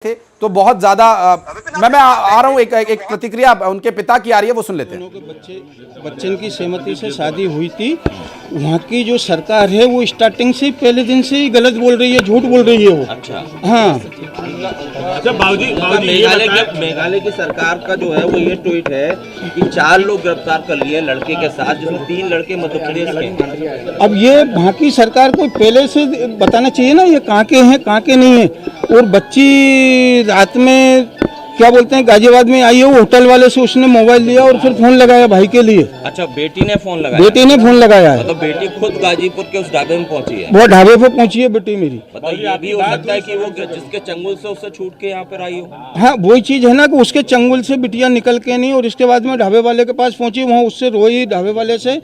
थे तो बहुत ज्यादा मैं आ रहा हूं। एक प्रतिक्रिया उनके पिता की आ रही है, वो सुन लेते हैं। बच्चन की सहमति से शादी हुई थी। वहाँ की जो सरकार है वो स्टार्टिंग से पहले दिन से ही गलत बोल रही है, झूठ बोल रही है वो। अच्छा हाँ। अच्छा बाबूजी मेघालय की सरकार का जो है वो ये ट्वीट है कि 4 लोग गिरफ्तार कर लिए लड़के के साथ, जिसमें 3 लड़के मध्य प्रदेश के। अब ये वहाँ की सरकार को पहले से बताना चाहिए ना, ये कहाँ के हैं कहाँ के नहीं है। और बच्ची रात में क्या बोलते हैं गाजियाबाद में आई है, वो होटल वाले से उसने मोबाइल लिया और फिर फोन लगाया भाई के लिए। अच्छा, बेटी ने फोन लगाया? बेटी ने फोन लगाया है। मतलब बेटी खुद गाजीपुर के उस ढाबे में पहुंची है? वो ढाबे पे पहुंची है बेटी मेरी। मतलब ये भी हो सकता है कि वो जिसके चंगुल से उससे छूट के यहाँ पर आई हो। हाँ, वही चीज है ना कि उसके चंगुल से बिटिया निकल के नहीं, और इसके बाद में ढाबे वाले के पास पहुंची, वहाँ उससे रोई ढाबे वाले से।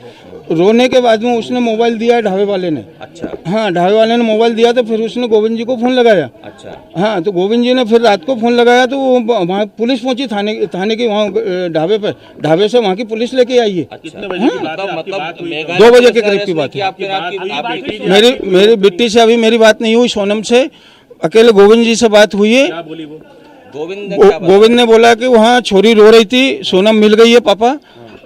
रोने के बाद में उसने मोबाइल दिया है ढाबे वाले ने। अच्छा। हाँ, ढाबे वाले ने मोबाइल दिया तो फिर उसने गोविंद जी को फोन लगाया। अच्छा। हाँ, तो गोविंद जी ने फिर रात को फोन लगाया तो वहाँ पुलिस पहुंची थाने की, वहाँ ढाबे पे, ढाबे से वहाँ की पुलिस लेके आई है। कितने बजे की बात है? मतलब 2 बजे के करीब की बात है। मेरी बिट्टी से अभी मेरी बात नहीं हुई, सोनम से अकेले गोविंद जी से बात हुई है। गोविंद ने बोला कि वहाँ छोरी रो रही थी, सोनम मिल गई है पापा,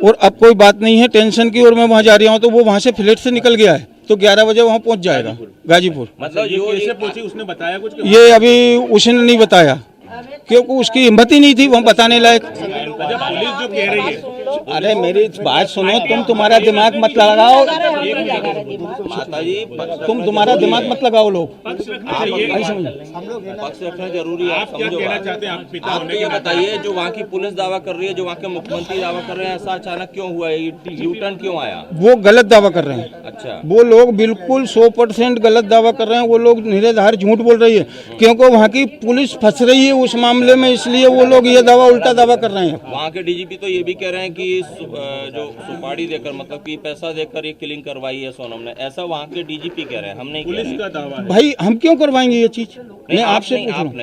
और अब कोई बात नहीं है टेंशन की, और मैं वहाँ जा रहा हूँ। तो वो वहाँ से फ्लैट से निकल गया है, तो 11 बजे वहाँ पहुँच जाएगा गाजीपुर। मतलब ये कैसे पहुंची, उसने बताया कुछ? ये अभी उसने नहीं बताया, क्योंकि उसकी हिम्मत ही नहीं थी वहाँ बताने लायक। पुलिस जो कह रही है, अरे मेरी बात सुनो, तुम्हारा दिमाग मत लगाओ माताजी, तुम्हारा दिमाग मत लगाओ लोग। पक्ष रखना जरूरी है। आप क्या कहना चाहते हैं? आप तो ये बताइए, जो वहाँ की पुलिस दावा कर रही है, जो वहाँ के मुख्यमंत्री दावा कर रहे हैं, ऐसा अचानक क्यों हुआ है? यू टर्न क्यों आया? वो गलत दावा कर रहे हैं। अच्छा। वो लोग बिल्कुल 100% गलत दावा कर रहे हैं। वो लोग निराधार झूठ बोल रही है, क्योंकि वहाँ की पुलिस फंस रही है उस मामले में, इसलिए वो लोग ये दावा उल्टा दावा कर रहे हैं। वहाँ के डीजीपी तो ये भी कह रहे हैं कि जो सुपारी देकर, मतलब कि पैसा देकर ये किलिंग करवाई है सोनम ने, ऐसा वहाँ के डीजीपी कह रहे हैं। हम नहीं कह रहे। का दावा है। भाई हम क्यों करवाएंगे ये चीज? मैं आपसे पूछ रहा हूँ,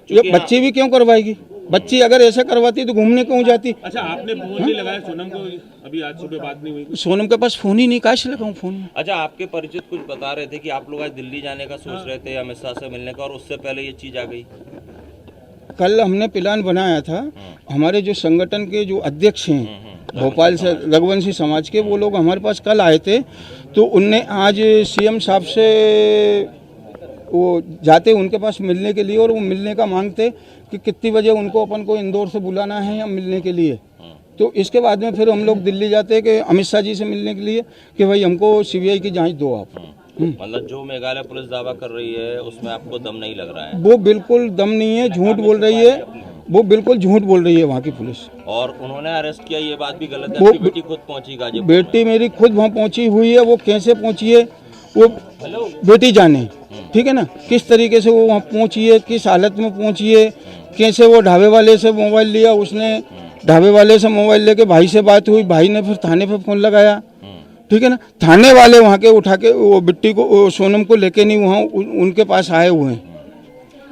ये बच्ची भी क्यों करवाएगी? बच्ची अगर ऐसा करवाती तो घूमने क्यों जाती? अच्छा, आपने फोन नहीं लगाया सोनम को? अभी आज सुबह बात नहीं हुई? सोनम के पास फोन ही नहीं, काश लगाऊं फोन में। अच्छा, आपके परिचित कुछ बता रहे थे कि आप लोग आज दिल्ली जाने का सोच रहे थे अमित शाह से मिलने का, और उससे पहले ये चीज आ गई। कल हमने प्लान बनाया था, हमारे जो संगठन के जो अध्यक्ष हैं भोपाल से, रघुवंशी समाज के, वो लोग हमारे पास कल आए थे। तो उनने आज सीएम साहब से वो जाते उनके पास मिलने के लिए, और वो मिलने का मांगते कि कितनी बजे उनको अपन को इंदौर से बुलाना है या मिलने के लिए। तो इसके बाद में फिर हम लोग दिल्ली जाते कि अमित शाह जी से मिलने के लिए कि भाई हमको सीबीआई की जांच दो आप। मतलब जो मेघालय पुलिस दावा कर रही है उसमें आपको दम नहीं लग रहा है? वो बिल्कुल दम नहीं है, झूठ बोल रही है, वो बिल्कुल झूठ बोल रही है वहाँ की पुलिस। और उन्होंने अरेस्ट किया, ये बात भी गलत है? बेटी खुद पहुंची गाजीपुर? बेटी मेरी खुद वहाँ पहुँची हुई है। वो कैसे पहुँची है वो बेटी जाने, ठीक है ना, किस तरीके से वो वहाँ पहुँची है, किस हालत में पहुँची है, कैसे वो ढाबे वाले से मोबाइल लिया, उसने ढाबे वाले से मोबाइल लेके भाई से बात हुई, भाई ने फिर थाने पे फोन लगाया, ठीक है ना। थाने वाले वहाँ के उठा के वो बिट्टी को, सोनम को लेके नहीं वहाँ उनके पास आए हुए हैं।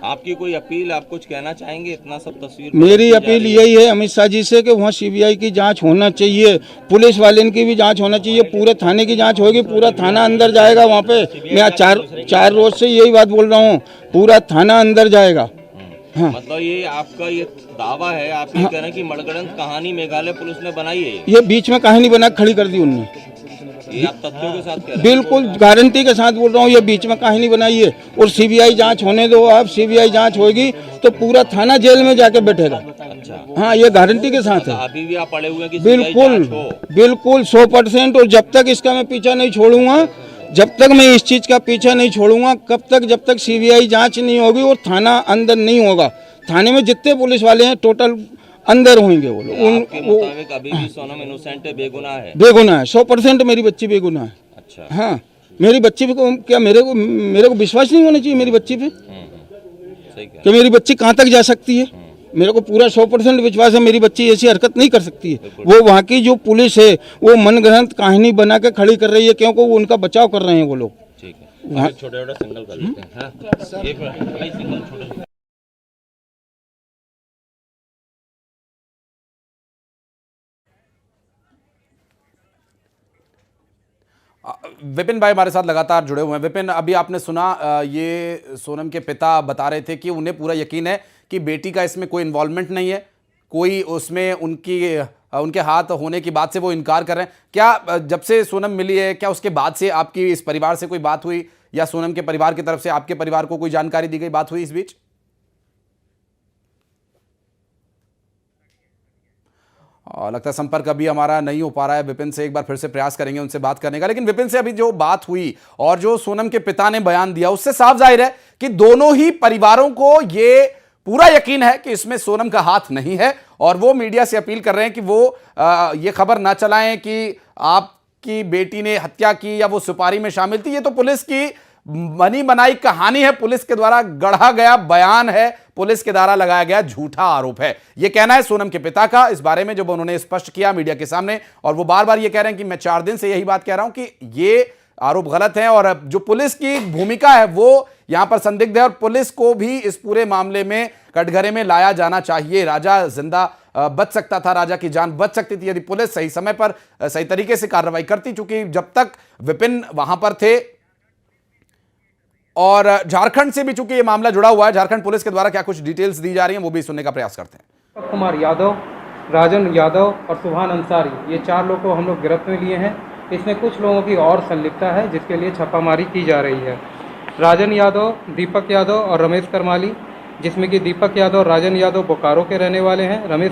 आपकी कोई अपील, आप कुछ कहना चाहेंगे? इतना सब तस्वीर मेरी अपील यही है अमित शाह जी से कि वहाँ सीबीआई की जांच होना चाहिए, पुलिस वाले की भी जांच होना चाहिए, पूरे थाने की जांच होगी, पूरा थाना अंदर जाएगा वहाँ पे। मैं चार रोज से यही बात बोल रहा हूँ, पूरा थाना अंदर जाएगा। हाँ। मतलब ये आपका ये दावा है, आप ये कह रहे हैं कि मनगढ़ंत कहानी मेघालय पुलिस ने बनाई है? ये बीच में कहानी बना खड़ी कर दी उनने। ये आप तथ्यों के साथ कह रहे हैं? बिल्कुल गारंटी के साथ बोल रहा हूँ, ये बीच में कहानी बनाई है। और सीबीआई जांच होने दो आप, सीबीआई जांच होगी तो पूरा थाना जेल में जाके बैठेगा। अच्छा। हाँ, ये गारंटी के साथ है। अभी भी आप पड़े हुए हैं कि बिल्कुल 100%। और जब तक इसका मैं पीछा नहीं छोड़ूंगा, जब तक मैं इस चीज का पीछा नहीं छोड़ूंगा, कब तक, जब तक सीबीआई जांच नहीं होगी और थाना अंदर नहीं होगा। थाने में जितने पुलिस वाले हैं टोटल अंदर होंगे वो लोग। आपके मुताबिक अभी भी सोनम इनोसेंट है, बेगुनाह है? बेगुनाह है, 100% मेरी बच्ची बेगुनाह है। अच्छा। हाँ, मेरी बच्ची पे क्या मेरे को विश्वास नहीं होना चाहिए मेरी बच्ची पे कि मेरी बच्ची कहाँ तक जा सकती है? मेरे को पूरा 100% विश्वास है मेरी बच्ची ऐसी हरकत नहीं कर सकती है। वो वहाँ की जो पुलिस है वो मनगढ़ंत कहानी बना के खड़ी कर रही है, क्योंकि वो उनका बचाव कर रहे हैं वो लोग। ठीक है, छोटा सिग्नल कर लेते हैं। हाँ? एक मिनट। विपिन भाई हमारे साथ लगातार जुड़े हुए हैं। विपिन, अभी आपने सुना, ये सोनम के पिता बता रहे थे कि उन्हें पूरा यकीन है कि बेटी का इसमें कोई इन्वॉल्वमेंट नहीं है, कोई उसमें उनके हाथ होने की बात से वो इनकार कर रहे हैं। क्या जब से सोनम मिली है, क्या उसके बाद से आपकी इस परिवार से कोई बात हुई, या सोनम के परिवार की तरफ से आपके परिवार को कोई जानकारी दी गई, बात हुई इस बीच? और लगता है संपर्क अभी हमारा नहीं हो पा रहा है। विपिन से एक बार फिर से प्रयास करेंगे उनसे बात करने का। लेकिन विपिन से अभी जो बात हुई और जो सोनम के पिता ने बयान दिया, उससे साफ जाहिर है कि दोनों ही परिवारों को ये पूरा यकीन है कि इसमें सोनम का हाथ नहीं है, और वो मीडिया से अपील कर रहे हैं कि वो ये खबर ना चलाएं कि आपकी बेटी ने हत्या की या वो सुपारी में शामिल थी। ये तो पुलिस की बनी बनाई कहानी है, पुलिस के द्वारा गढ़ा गया बयान है, पुलिस के द्वारा लगाया गया झूठा आरोप है। यह कहना है सोनम के पिता का। इस बारे में जब उन्होंने स्पष्ट किया मीडिया के सामने, और वो बार बार ये कह रहे हैं कि मैं 4 दिन से यही बात कह रहा हूं कि ये आरोप गलत है, और जो पुलिस की भूमिका है वो यहां पर संदिग्ध है, और पुलिस को भी इस पूरे मामले में कटघरे में लाया जाना चाहिए। राजा जिंदा बच सकता था, राजा की जान बच सकती थी यदि पुलिस सही समय पर सही तरीके से कार्रवाई करती। चूंकि जब तक विपिन वहां पर थे, और झारखंड से भी चूंकि ये मामला जुड़ा हुआ है, झारखंड पुलिस के द्वारा क्या कुछ डिटेल्स दी जा रही हैं वो भी सुनने का प्रयास करते हैं। दीपक कुमार यादव, राजन यादव और सुभान अंसारी, ये 4 लोग को हम लोग गिरफ्त में लिए हैं। इसमें कुछ लोगों की और संलिप्तता है जिसके लिए छापामारी की जा रही है। राजन यादव, दीपक यादव और रमेश करमाली, जिसमें कि दीपक यादव और राजन यादव बोकारो के रहने वाले हैं। रमेश